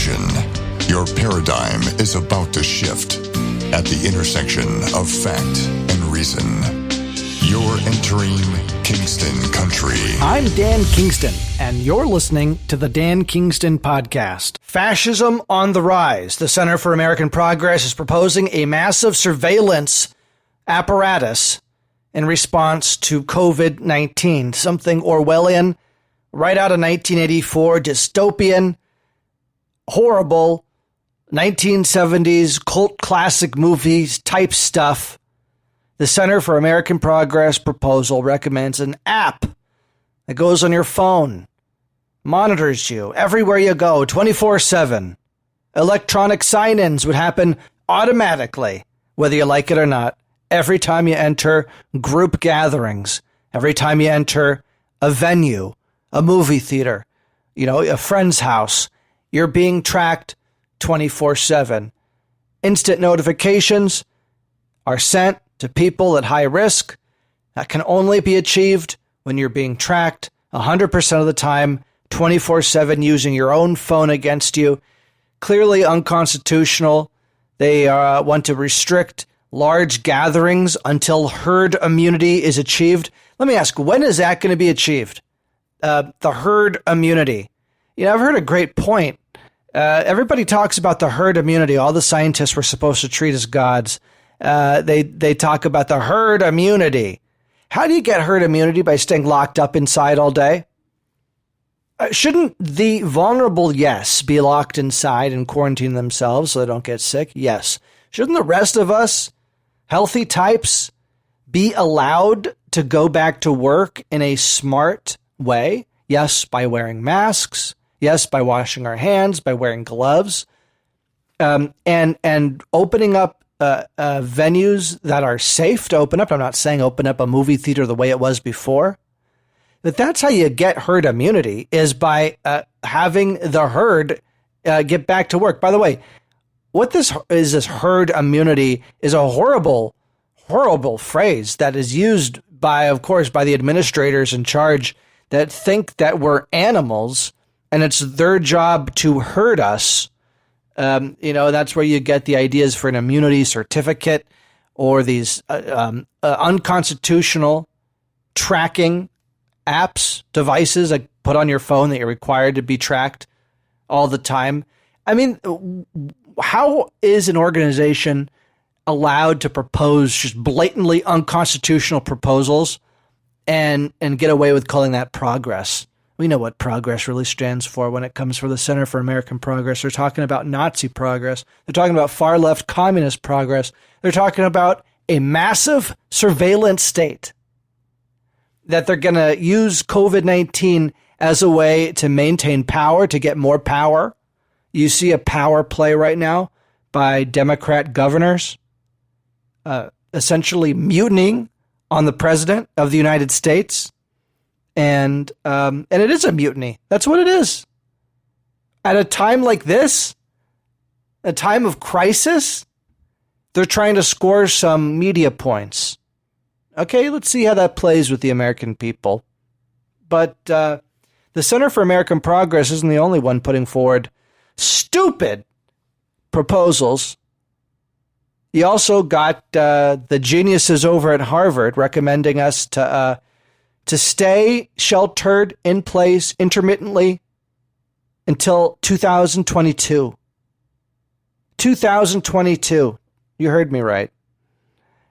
Attention, your paradigm is about to shift at the intersection of fact and reason. You're entering Kingston Country. I'm Dan Kingston, and you're listening to the Dan Kingston Podcast. Fascism on the rise. The Center for American Progress is proposing a massive surveillance apparatus in response to COVID-19, something Orwellian, right out of 1984, dystopian, horrible, 1970s cult classic movies type stuff. The Center for American Progress proposal recommends an app that goes on your phone, monitors you everywhere you go, 24/7. Electronic sign-ins would happen automatically, whether you like it or not, every time you enter group gatherings, every time you enter a venue, a movie theater, a friend's house. You're being tracked 24/7. Instant notifications are sent to people at high risk. That can only be achieved when you're being tracked 100% of the time, 24/7, using your own phone against you. Clearly unconstitutional. They want to restrict large gatherings until herd immunity is achieved. Let me ask, when is that going to be achieved? The herd immunity. I've heard a great point. Everybody talks about the herd immunity. All the scientists were supposed to treat as gods. They talk about the herd immunity. How do you get herd immunity? By staying locked up inside all day? Shouldn't the vulnerable, yes, be locked inside and quarantine themselves so they don't get sick? Yes. Shouldn't the rest of us, healthy types, be allowed to go back to work in a smart way? Yes, by wearing masks. Yes, by washing our hands, by wearing gloves, and opening up venues that are safe to open up. I'm not saying open up a movie theater the way it was before. But that's how you get herd immunity, is by having the herd get back to work. By the way, what this herd immunity is a horrible, horrible phrase that is used by the administrators in charge that think that we're animals and it's their job to herd us. That's where you get the ideas for an immunity certificate or these unconstitutional tracking apps, devices like put on your phone that you're required to be tracked all the time. I mean, how is an organization allowed to propose just blatantly unconstitutional proposals and get away with calling that progress? We know what progress really stands for when it comes for the Center for American Progress. They're talking about Nazi progress. They're talking about far-left communist progress. They're talking about a massive surveillance state that they're going to use COVID-19 as a way to maintain power, to get more power. You see a power play right now by Democrat governors essentially mutinying on the President of the United States. And it is a mutiny. That's what it is. At a time like this, a time of crisis, they're trying to score some media points. Okay, let's see how that plays with the American people. But the Center for American Progress isn't the only one putting forward stupid proposals. You also got the geniuses over at Harvard recommending us to stay sheltered in place intermittently until 2022. 2022. You heard me right.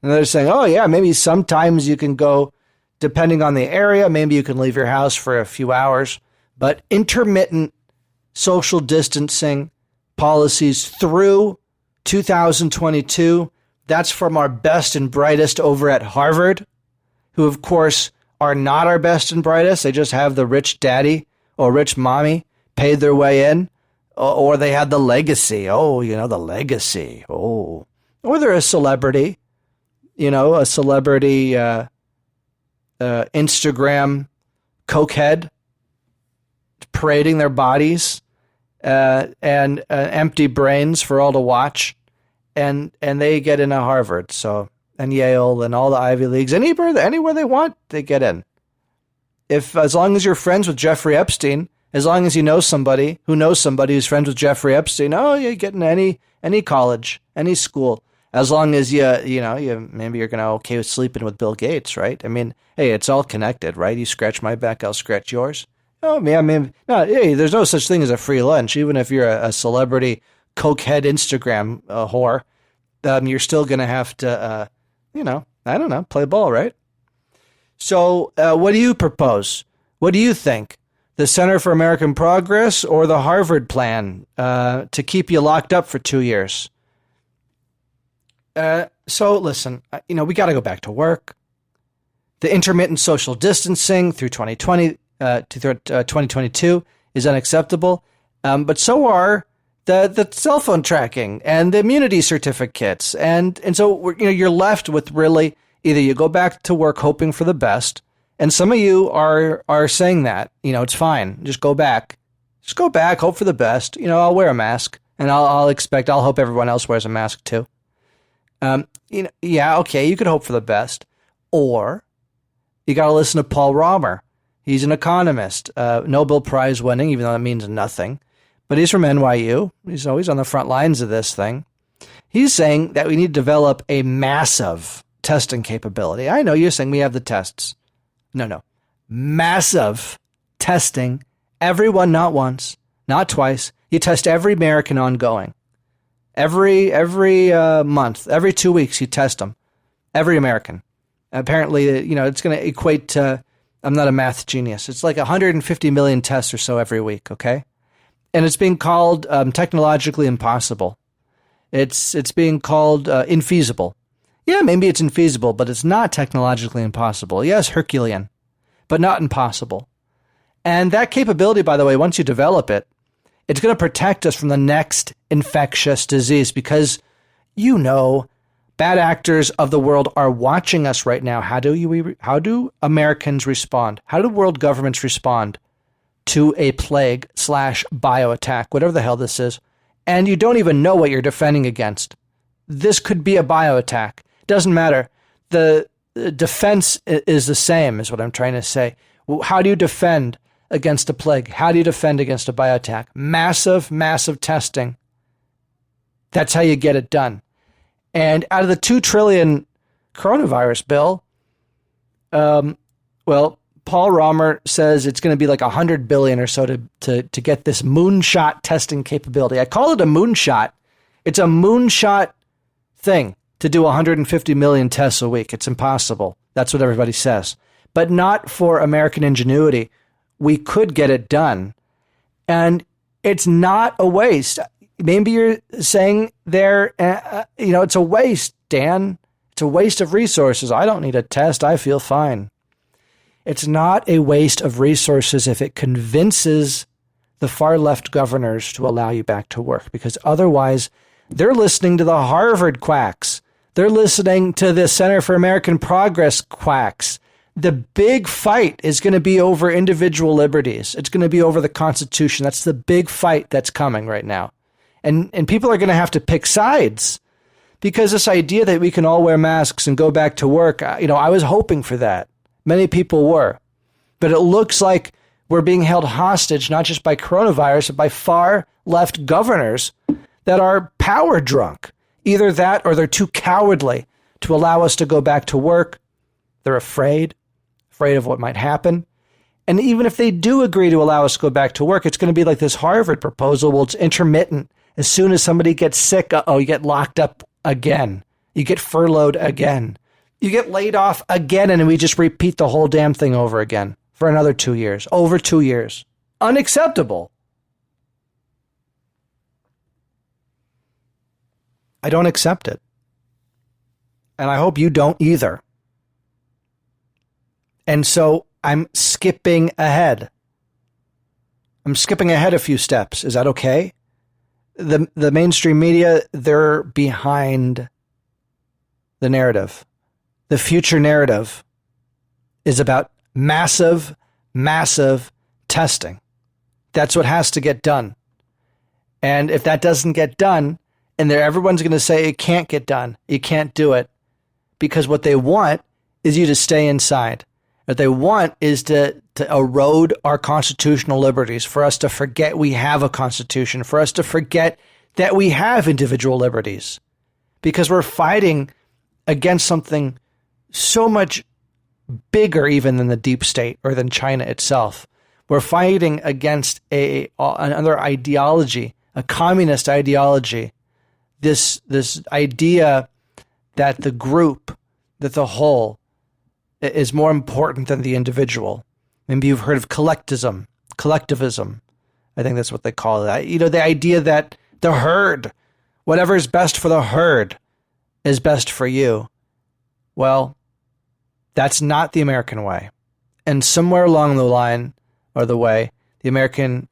And they're saying, oh, yeah, maybe sometimes you can go, depending on the area, maybe you can leave your house for a few hours. But intermittent social distancing policies through 2022, that's from our best and brightest over at Harvard, who, of course, are not our best and brightest. They just have the rich daddy or rich mommy paid their way in, or they had the legacy. Oh, the legacy. Oh, or they're a celebrity, a celebrity Instagram cokehead parading their bodies and empty brains for all to watch, and they get into Harvard. So. And Yale and all the Ivy Leagues, anywhere they want, they get in. As long as you're friends with Jeffrey Epstein As long as you know somebody who's friends with Jeffrey Epstein, oh, you get into any college, any school. As long as you maybe you're gonna okay with sleeping with Bill Gates, right? I mean, hey, it's all connected, right? You scratch my back, I'll scratch yours. Oh, I mean, no, hey, there's no such thing as a free lunch. Even if you're a celebrity cokehead Instagram whore, you're still gonna have to, I don't know, play ball, right? So, what do you propose? What do you think? The Center for American Progress or the Harvard plan to keep you locked up for 2 years? So listen, we got to go back to work. The intermittent social distancing through 2020 to 2022 is unacceptable. But so are the cell phone tracking and the immunity certificates. And so you're left with really either you go back to work hoping for the best. And some of you are saying that, it's fine. Just go back. Just go back, hope for the best. I'll wear a mask and I'll hope everyone else wears a mask too. Okay, you could hope for the best. Or you got to listen to Paul Romer. He's an economist, Nobel Prize winning, even though that means nothing. But he's from NYU. He's always on the front lines of this thing. He's saying that we need to develop a massive testing capability. I know you're saying we have the tests. No. Massive testing. Everyone, not once, not twice. You test every American ongoing. Every month, every 2 weeks, you test them. Every American. Apparently, it's going to equate to, I'm not a math genius. It's like 150 million tests or so every week, okay? And it's being called technologically impossible. It's being called infeasible. Yeah, maybe it's infeasible, but it's not technologically impossible. Yes, Herculean, but not impossible. And that capability, by the way, once you develop it, it's going to protect us from the next infectious disease because, bad actors of the world are watching us right now. How do Americans respond? How do world governments respond to a plague / bioattack, whatever the hell this is? And you don't even know what you're defending against. This could be a bioattack. Doesn't matter. The defense is the same, is what I'm trying to say. How do you defend against a plague? How do you defend against a bioattack? Massive, massive testing. That's how you get it done. And out of the $2 trillion coronavirus bill, Paul Romer says it's going to be like $100 billion or so to get this moonshot testing capability. I call it a moonshot. It's a moonshot thing to do 150 million tests a week. It's impossible. That's what everybody says. But not for American ingenuity. We could get it done. And it's not a waste. Maybe you're saying it's a waste, Dan. It's a waste of resources. I don't need a test. I feel fine. It's not a waste of resources if it convinces the far left governors to allow you back to work, because otherwise they're listening to the Harvard quacks. They're listening to the Center for American Progress quacks. The big fight is going to be over individual liberties. It's going to be over the Constitution. That's the big fight that's coming right now. And people are going to have to pick sides, because this idea that we can all wear masks and go back to work, I was hoping for that. Many people were. But it looks like we're being held hostage, not just by coronavirus, but by far left governors that are power drunk. Either that or they're too cowardly to allow us to go back to work. They're afraid of what might happen. And even if they do agree to allow us to go back to work, it's going to be like this Harvard proposal. Well, it's intermittent. As soon as somebody gets sick, you get locked up again. You get furloughed again. You get laid off again, and we just repeat the whole damn thing over again for another 2 years. Over 2 years. Unacceptable. I don't accept it. And I hope you don't either. And so I'm skipping ahead. I'm skipping ahead a few steps. Is that okay? The mainstream media, they're behind the narrative. The future narrative is about massive, massive testing. That's what has to get done. And if that doesn't get done, and everyone's going to say it can't get done, you can't do it, because what they want is you to stay inside. What they want is to erode our constitutional liberties, for us to forget we have a constitution, for us to forget that we have individual liberties, because we're fighting against something so much bigger even than the deep state or than China itself. We're fighting against another ideology, a communist ideology, this idea that the group, that the whole, is more important than the individual. Maybe you've heard of collectivism. I think that's what they call it. The idea that the herd, whatever is best for the herd, is best for you. Well, that's not the American way. And somewhere along the line, or the way, the American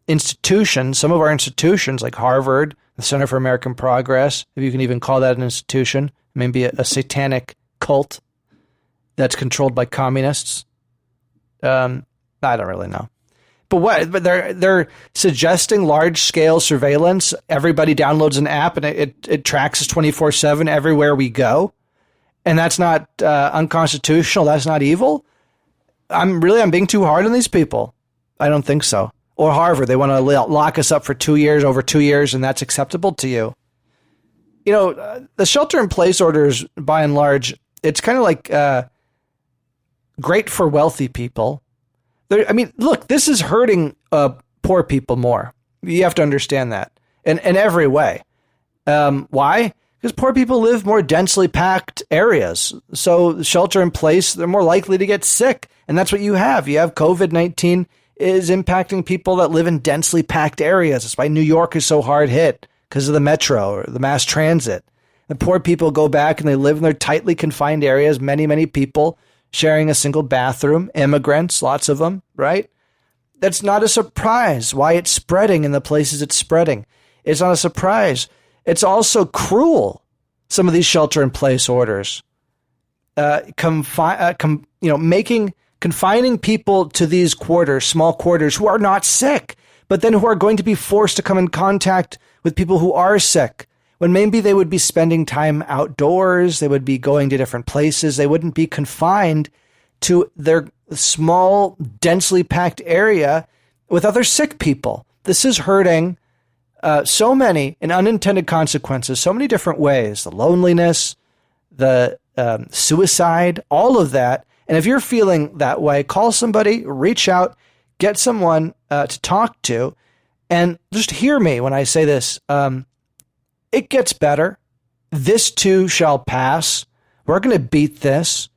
institutions, some of our institutions like Harvard, the Center for American Progress, if you can even call that an institution, maybe a satanic cult that's controlled by communists. I don't really know. But they're suggesting large-scale surveillance. Everybody downloads an app and it tracks us 24/7 everywhere we go. And that's not unconstitutional. That's not evil. I'm being too hard on these people. I don't think so. Or Harvard, they want to lock us up for 2 years, over 2 years, and that's acceptable to you. The shelter-in-place orders, by and large, it's kind of like great for wealthy people. Look, this is hurting poor people more. You have to understand that in every way. Why? Because poor people live more densely packed areas. So shelter in place, they're more likely to get sick. And that's what you have. You have COVID-19 is impacting people that live in densely packed areas. That's why New York is so hard hit, because of the metro or the mass transit. The poor people go back and they live in their tightly confined areas. Many, many people sharing a single bathroom. Immigrants, lots of them, right? That's not a surprise why it's spreading in the places it's spreading. It's not a surprise. It's also cruel, some of these shelter-in-place orders, confining people to these quarters, small quarters, who are not sick, but then who are going to be forced to come in contact with people who are sick, when maybe they would be spending time outdoors, they would be going to different places, they wouldn't be confined to their small, densely packed area with other sick people. This is hurting so many and unintended consequences, so many different ways, the loneliness, the suicide, all of that. And if you're feeling that way, call somebody, reach out, get someone to talk to, and just hear me when I say this. It gets better. This too shall pass. We're going to beat this.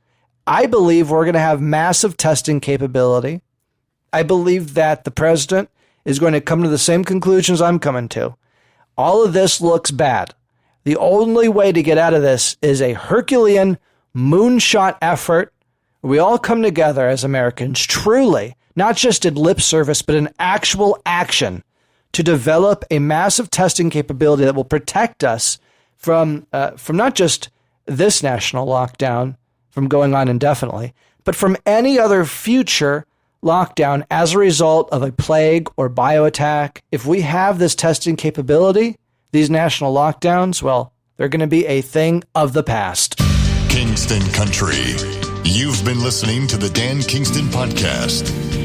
I believe we're going to have massive testing capability. I believe that the president is going to come to the same conclusions I'm coming to. All of this looks bad. The only way to get out of this is a Herculean moonshot effort. We all come together as Americans, truly, not just in lip service, but in actual action, to develop a massive testing capability that will protect us from not just this national lockdown from going on indefinitely, but from any other future lockdown as a result of a plague or bioattack. If we have this testing capability, these national lockdowns, well, they're going to be a thing of the past. Kingston Country. You've been listening to the Dan Kingston Podcast.